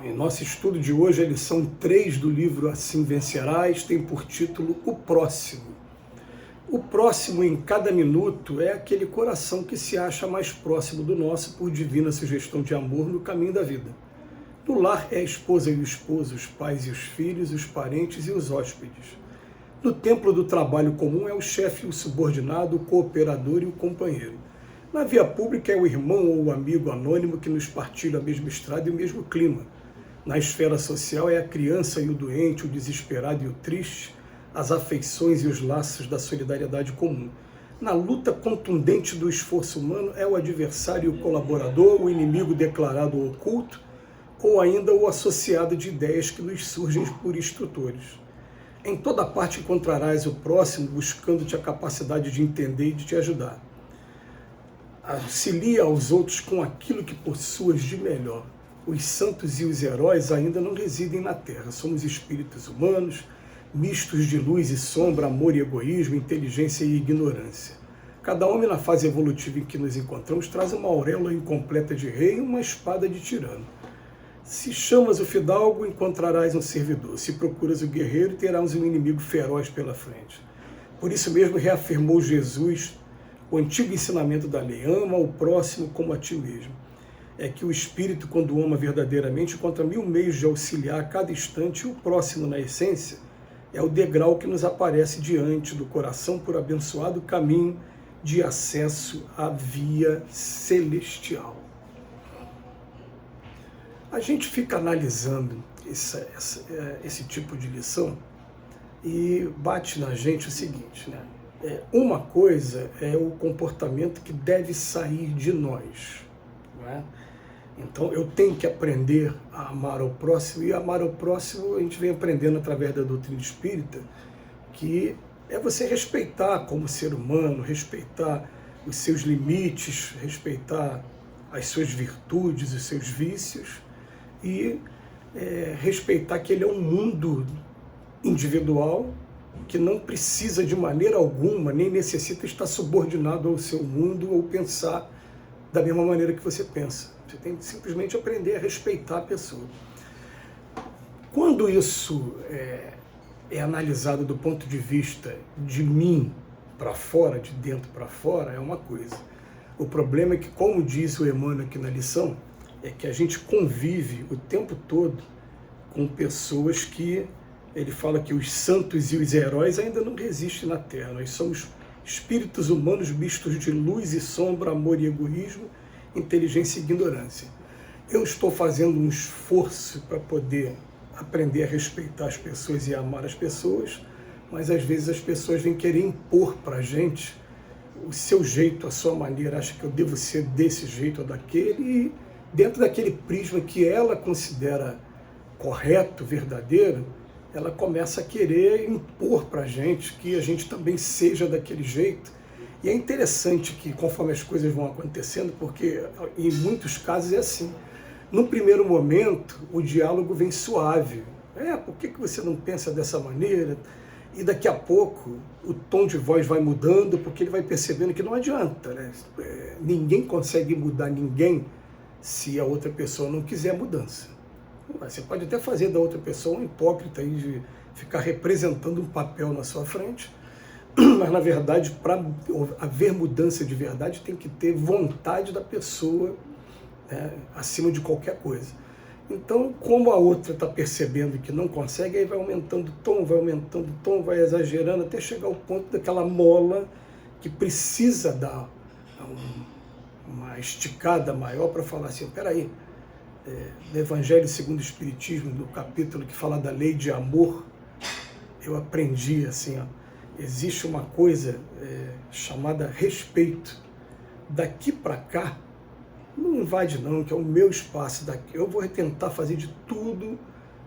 Em nosso estudo de hoje, a lição 3 do livro Assim Vencerás tem por título O Próximo. O próximo em cada minuto é aquele coração que se acha mais próximo do nosso por divina sugestão de amor no caminho da vida. No lar é a esposa e o esposo, os pais e os filhos, os parentes e os hóspedes. No templo do trabalho comum é o chefe e o subordinado, o cooperador e o companheiro. Na via pública é o irmão ou o amigo anônimo que nos partilha a mesma estrada e o mesmo clima. Na esfera social é a criança e o doente, o desesperado e o triste, as afeições e os laços da solidariedade comum. Na luta contundente do esforço humano é o adversário e o colaborador, o inimigo declarado ou oculto, ou ainda o associado de ideias que nos surgem por instrutores. Em toda parte encontrarás o próximo buscando-te a capacidade de entender e de te ajudar. Auxilia aos outros com aquilo que possuas de melhor. Os santos e os heróis ainda não residem na Terra. Somos espíritos humanos, mistos de luz e sombra, amor e egoísmo, inteligência e ignorância. Cada homem na fase evolutiva em que nos encontramos traz uma auréola incompleta de rei e uma espada de tirano. Se chamas o fidalgo, encontrarás um servidor. Se procuras o guerreiro, terás um inimigo feroz pela frente. Por isso mesmo reafirmou Jesus o antigo ensinamento da lei: ama o próximo como a ti mesmo. É que o espírito, quando ama verdadeiramente, encontra 1000 meios de auxiliar a cada instante, e o próximo, na essência, é o degrau que nos aparece diante do coração por abençoado caminho de acesso à via celestial. A gente fica analisando esse tipo de lição e bate na gente o seguinte, né? Uma coisa é o comportamento que deve sair de nós, não é? Então eu tenho que aprender a amar ao próximo, e amar ao próximo a gente vem aprendendo através da doutrina espírita, que é você respeitar como ser humano, respeitar os seus limites, respeitar as suas virtudes, os seus vícios, e respeitar que ele é um mundo individual que não precisa de maneira alguma, nem necessita estar subordinado ao seu mundo ou pensar da mesma maneira que você pensa. Você tem que simplesmente aprender a respeitar a pessoa. Quando isso é analisado do ponto de vista de mim para fora, de dentro para fora, é uma coisa. O problema é que, como diz o Emmanuel aqui na lição, é que a gente convive o tempo todo com pessoas que, ele fala que os santos e os heróis ainda não resistem na Terra. Nós somos espíritos humanos mistos de luz e sombra, amor e egoísmo, inteligência e ignorância. Eu estou fazendo um esforço para poder aprender a respeitar as pessoas e amar as pessoas, mas às vezes as pessoas vêm querer impor para a gente o seu jeito, a sua maneira, acha que eu devo ser desse jeito ou daquele, e dentro daquele prisma que ela considera correto, verdadeiro, ela começa a querer impor para a gente que a gente também seja daquele jeito. E é interessante que, conforme as coisas vão acontecendo, porque em muitos casos é assim, no primeiro momento o diálogo vem suave. Por que você não pensa dessa maneira? E daqui a pouco o tom de voz vai mudando, porque ele vai percebendo que não adianta, né? Ninguém consegue mudar ninguém se a outra pessoa não quiser mudança. Você pode até fazer da outra pessoa um hipócrita aí de ficar representando um papel na sua frente, mas na verdade, para haver mudança de verdade, tem que ter vontade da pessoa, né, acima de qualquer coisa. Então, como a outra está percebendo que não consegue, aí vai aumentando o tom, vai exagerando, até chegar ao ponto daquela mola que precisa dar uma esticada maior para falar assim: peraí, no Evangelho segundo o Espiritismo, no capítulo que fala da lei de amor, eu aprendi assim, existe uma coisa chamada respeito. Daqui para cá, não invade não, que é o meu espaço daqui. Eu vou tentar fazer de tudo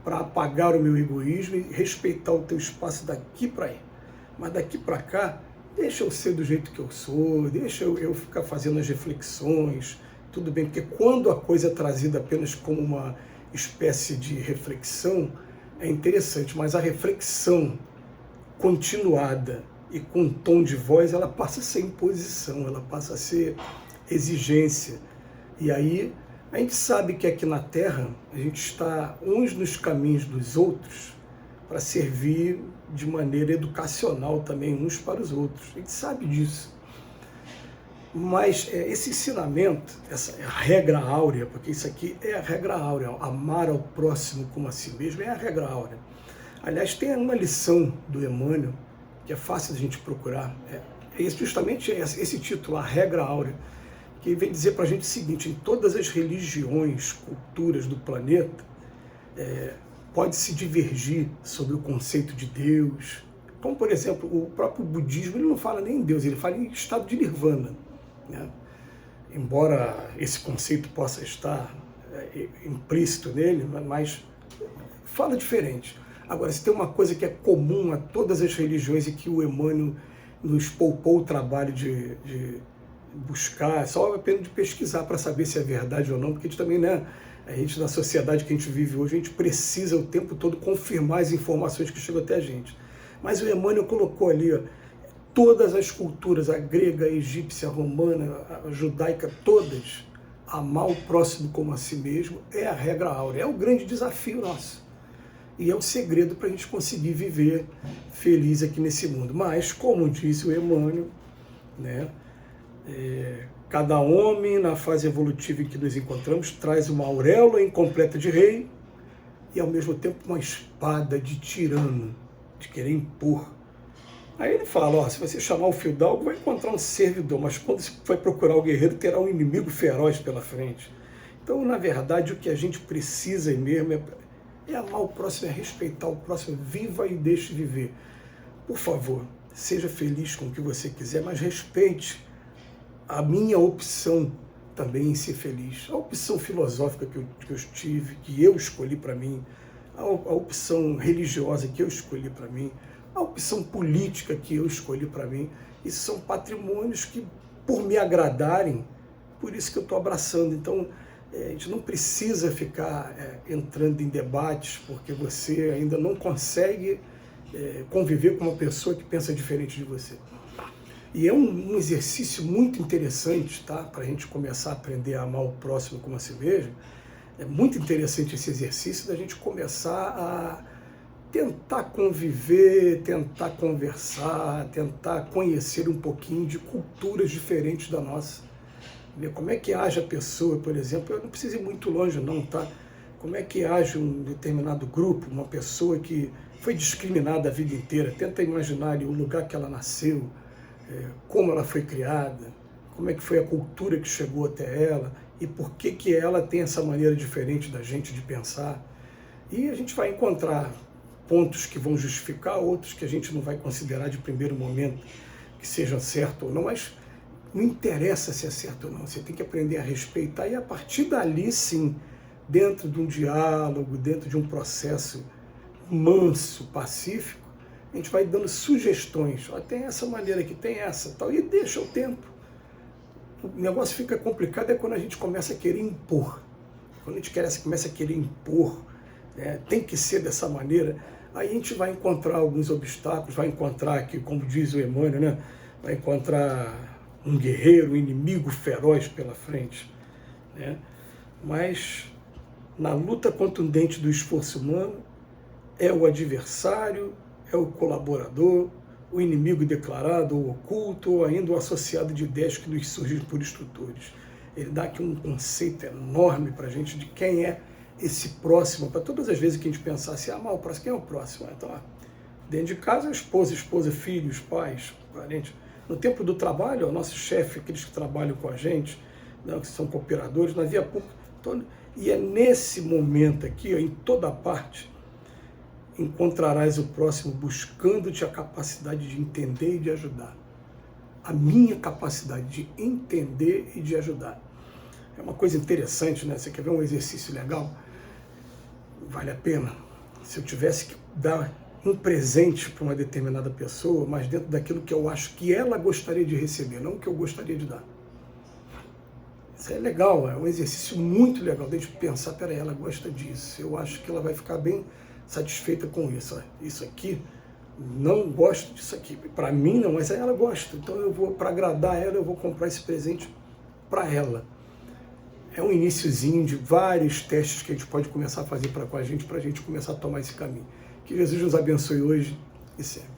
para apagar o meu egoísmo e respeitar o teu espaço daqui para aí. Mas daqui para cá, deixa eu ser do jeito que eu sou, deixa eu ficar fazendo as reflexões, tudo bem, porque quando a coisa é trazida apenas como uma espécie de reflexão, é interessante, mas a reflexão continuada e com tom de voz, ela passa a ser imposição, ela passa a ser exigência. E aí A gente sabe que aqui na Terra a gente está uns nos caminhos dos outros para servir de maneira educacional também uns para os outros. A gente sabe disso. Mas esse ensinamento, essa regra áurea, porque isso aqui é a regra áurea, amar ao próximo como a si mesmo é a regra áurea. Aliás, tem uma lição do Emmanuel, que é fácil de a gente procurar, justamente esse título, a regra áurea, que vem dizer para a gente o seguinte: em todas as religiões, culturas do planeta, pode-se divergir sobre o conceito de Deus. Como, por exemplo, o próprio budismo, ele não fala nem em Deus, ele fala em estado de nirvana, né? Embora esse conceito possa estar implícito nele, mas fala diferente. Agora, se tem uma coisa que é comum a todas as religiões e que o Emmanuel nos poupou o trabalho de buscar, só a pena de pesquisar para saber se é verdade ou não, porque a gente também, né, a gente na sociedade que a gente vive hoje, a gente precisa o tempo todo confirmar as informações que chegam até a gente. Mas o Emmanuel colocou ali, ó, todas as culturas, a grega, a egípcia, a romana, a judaica, todas, amar o próximo como a si mesmo é a regra áurea, é o grande desafio nosso. E é o segredo para a gente conseguir viver feliz aqui nesse mundo. Mas, como disse o Emmanuel, né, cada homem, na fase evolutiva em que nos encontramos, traz uma auréola incompleta de rei e, ao mesmo tempo, uma espada de tirano, de querer impor. Aí ele fala, ó, se você chamar o fidalgo, vai encontrar um servidor, mas quando você vai procurar o guerreiro, terá um inimigo feroz pela frente. Então, na verdade, o que a gente precisa mesmo é amar o próximo, é respeitar o próximo, viva e deixe viver. Por favor, seja feliz com o que você quiser, mas respeite a minha opção também em ser feliz. A opção filosófica que eu tive, que eu escolhi para mim, a opção religiosa que eu escolhi para mim, a opção política que eu escolhi para mim, isso são patrimônios que, por me agradarem, por isso que eu estou abraçando. Então, a gente não precisa ficar entrando em debates, porque você ainda não consegue conviver com uma pessoa que pensa diferente de você. E é um exercício muito interessante, tá? Para a gente começar a aprender a amar o próximo como a si mesmo. É muito interessante esse exercício da gente começar a tentar conviver, tentar conversar, tentar conhecer um pouquinho de culturas diferentes da nossa. Ver como é que age a pessoa, por exemplo. Eu não preciso ir muito longe não, tá? Como é que age um determinado grupo, uma pessoa que foi discriminada a vida inteira. Tenta imaginar o lugar que ela nasceu, como ela foi criada, como é que foi a cultura que chegou até ela e por que ela tem essa maneira diferente da gente de pensar. E a gente vai encontrar pontos que vão justificar, outros que a gente não vai considerar de primeiro momento que sejam certos ou não, mas não interessa se é certo ou não, você tem que aprender a respeitar e a partir dali sim, dentro de um diálogo, dentro de um processo manso, pacífico, a gente vai dando sugestões, ó, tem essa maneira aqui, tem essa, tal, e deixa o tempo. O negócio fica complicado quando a gente começa a querer impor. Quando a gente começa a querer impor, tem que ser dessa maneira, aí a gente vai encontrar alguns obstáculos, vai encontrar aqui, como diz o Emmanuel, né, vai encontrar um guerreiro, um inimigo feroz pela frente, né? Mas na luta contundente do esforço humano, é o adversário, é o colaborador, o inimigo declarado ou oculto, ou ainda o associado de ideias que nos surgem por instrutores. Ele dá aqui um conceito enorme para a gente de quem é esse próximo, para todas as vezes que a gente pensar assim, amar o próximo, quem é o próximo? Então, dentro de casa, esposa, filhos, pais, parentes. No tempo do trabalho, o nosso chefe, aqueles que trabalham com a gente, né, que são cooperadores, na via pública. E é nesse momento aqui, ó, em toda parte, encontrarás o próximo buscando-te a capacidade de entender e de ajudar. A minha capacidade de entender e de ajudar. É uma coisa interessante, né? Você quer ver um exercício legal? Vale a pena. Se eu tivesse que dar um presente para uma determinada pessoa, mas dentro daquilo que eu acho que ela gostaria de receber, não o que eu gostaria de dar. Isso é legal, é um exercício muito legal, desde pensar, peraí, ela gosta disso, eu acho que ela vai ficar bem satisfeita com isso. Isso aqui, não gosto disso aqui, para mim não, mas ela gosta, então eu vou, para agradar ela, eu vou comprar esse presente para ela. é um iniciozinho de vários testes que a gente pode começar a fazer com a gente, para a gente começar a tomar esse caminho. Que Jesus nos abençoe hoje e sempre.